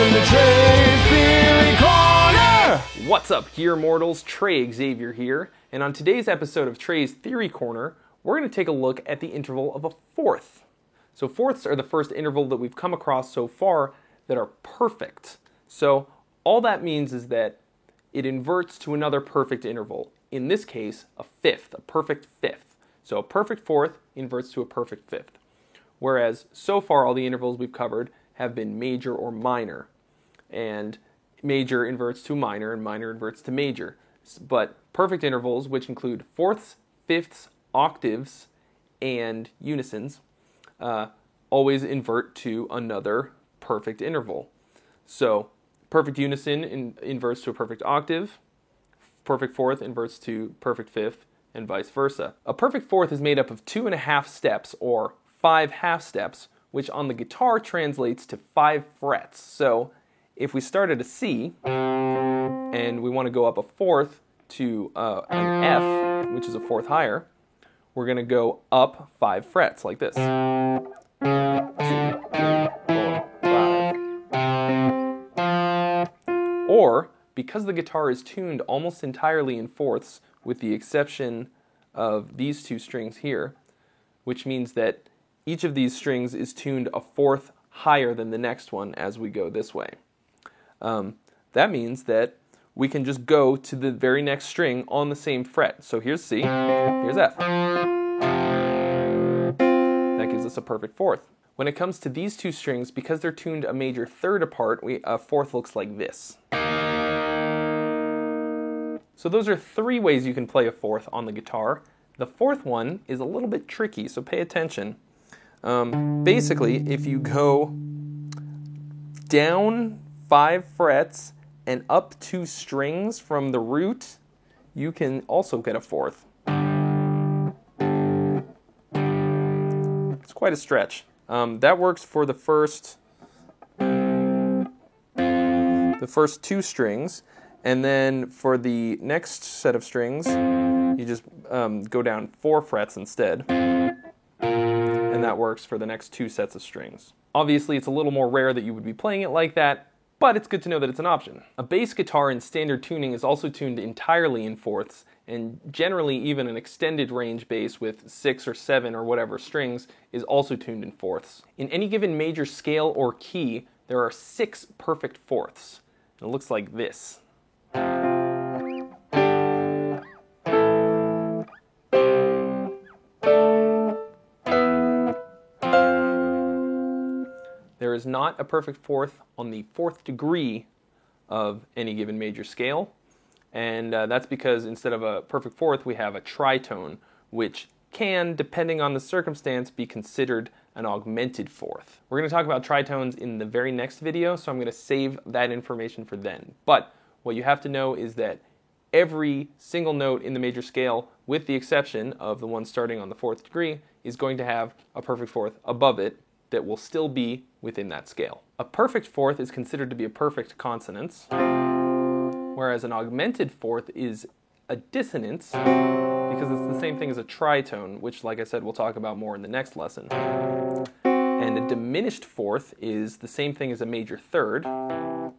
Welcome to Trey's Theory Corner! What's up, gear mortals? Trey Xavier here, and on today's episode of Trey's Theory Corner, we're going to take a look at the interval of a fourth. So fourths are the first interval that we've come across so far that are perfect. So all that means is that it inverts to another perfect interval. In this case, a fifth, a perfect fifth. So a perfect fourth inverts to a perfect fifth. Whereas so far all the intervals we've covered have been major or minor. And major inverts to minor and minor inverts to major. But perfect intervals, which include fourths, fifths, octaves, and unisons, always invert to another perfect interval. So perfect unison inverts to a perfect octave, perfect fourth inverts to perfect fifth, and vice versa. A perfect fourth is made up of 2.5 steps, or 5 half steps, which on the guitar translates to 5 frets. So if we start at a C, and we want to go up a fourth to an F, which is a fourth higher, we're going to go up 5 frets, like this. 1, 2, 3, 4, 5. Or, because the guitar is tuned almost entirely in fourths, with the exception of these 2 strings here, which means that each of these strings is tuned a fourth higher than the next one as we go this way. That means that we can just go to the very next string on the same fret. So here's C, here's F. That gives us a perfect fourth. When it comes to these 2 strings, because they're tuned a major third apart, a fourth looks like this. So those are 3 ways you can play a fourth on the guitar. The fourth one is a little bit tricky, so pay attention. Basically, if you go down 5 frets and up 2 strings from the root, you can also get a fourth. It's quite a stretch. That works for the first 2 strings, and then for the next set of strings, you just go down 4 frets instead, and that works for the next 2 sets of strings. Obviously, it's a little more rare that you would be playing it like that, but it's good to know that it's an option. A bass guitar in standard tuning is also tuned entirely in fourths, and generally even an extended range bass with 6 or 7 or whatever strings is also tuned in fourths. In any given major scale or key, there are 6 perfect fourths. And it looks like this. There is not a perfect fourth on the 4th degree of any given major scale, and that's because instead of a perfect fourth, we have a tritone, which can, depending on the circumstance, be considered an augmented fourth. We're going to talk about tritones in the very next video, so I'm going to save that information for then. But what you have to know is that every single note in the major scale, with the exception of the one starting on the 4th degree, is going to have a perfect fourth above it that will still be within that scale. A perfect fourth is considered to be a perfect consonance, whereas an augmented fourth is a dissonance because it's the same thing as a tritone, which, like I said, we'll talk about more in the next lesson. And a diminished fourth is the same thing as a major third, so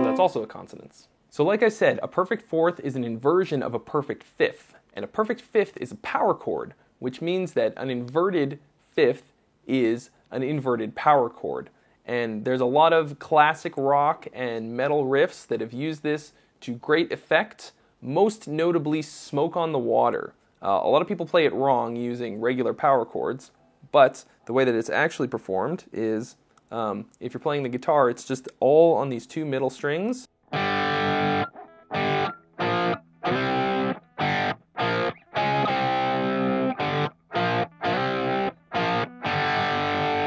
that's also a consonance. So like I said, a perfect fourth is an inversion of a perfect fifth, and a perfect fifth is a power chord, which means that an inverted fifth is an inverted power chord. And there's a lot of classic rock and metal riffs that have used this to great effect, most notably Smoke on the Water. A lot of people play it wrong using regular power chords, but the way that it's actually performed is, if you're playing the guitar, it's just all on these 2 middle strings.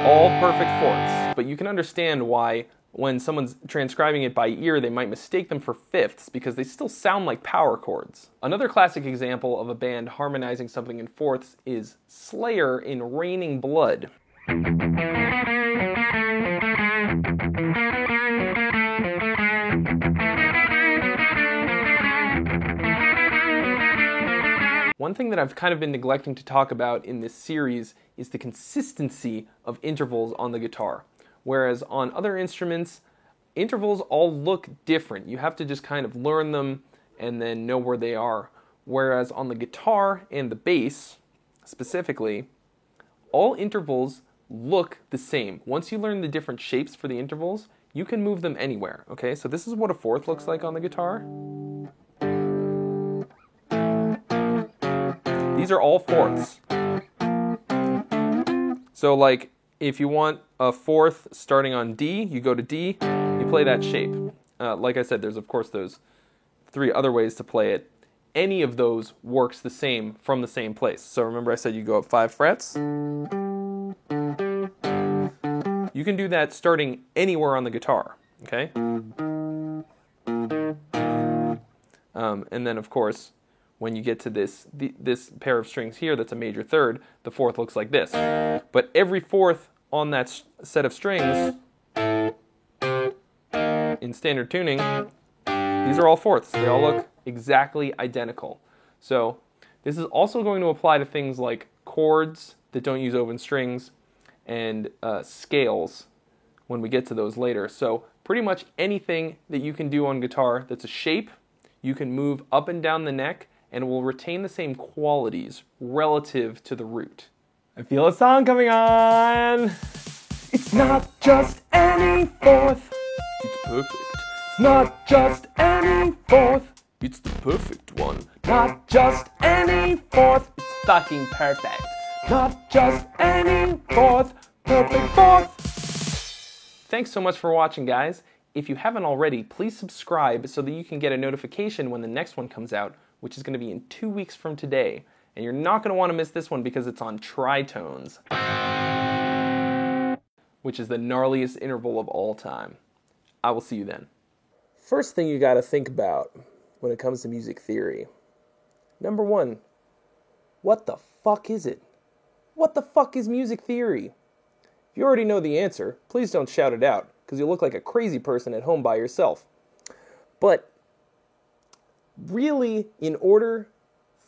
All perfect fourths, but you can understand why when someone's transcribing it by ear, they might mistake them for fifths because they still sound like power chords. Another classic example of a band harmonizing something in fourths is Slayer in Raining Blood. One thing that I've kind of been neglecting to talk about in this series is the consistency of intervals on the guitar. Whereas on other instruments, intervals all look different. You have to just kind of learn them and then know where they are. Whereas on the guitar and the bass, specifically, all intervals look the same. Once you learn the different shapes for the intervals, you can move them anywhere, okay? So this is what a fourth looks like on the guitar. These are all fourths. So like, if you want a fourth starting on D, you go to D, you play that shape. Like I said, there's of course those 3 other ways to play it. Any of those works the same from the same place. So remember I said you go up 5 frets? You can do that starting anywhere on the guitar, okay? And then of course, when you get to this pair of strings here that's a major third, the fourth looks like this. But every fourth on that set of strings, in standard tuning, these are all fourths. They all look exactly identical. So this is also going to apply to things like chords that don't use open strings and scales when we get to those later. So pretty much anything that you can do on guitar that's a shape, you can move up and down the neck and will retain the same qualities relative to the root. I feel a song coming on. It's not just any fourth. It's perfect. It's not just any fourth. It's the perfect one. Not just any fourth. It's fucking perfect. Not just any fourth. Perfect fourth. Thanks so much for watching, guys. If you haven't already, please subscribe so that you can get a notification when the next one comes out, which is going to be in 2 weeks from today. And you're not going to want to miss this one because it's on tritones, which is the gnarliest interval of all time. I will see you then. First thing you got to think about when it comes to music theory. Number 1, what the fuck is it? What the fuck is music theory? If you already know the answer, please don't shout it out, because you'll look like a crazy person at home by yourself. But really, in order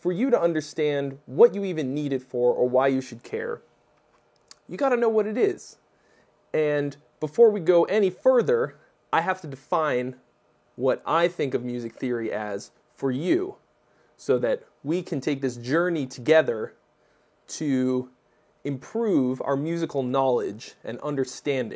for you to understand what you even need it for or why you should care, you got to know what it is. And before we go any further, I have to define what I think of music theory as for you, so that we can take this journey together to improve our musical knowledge and understanding.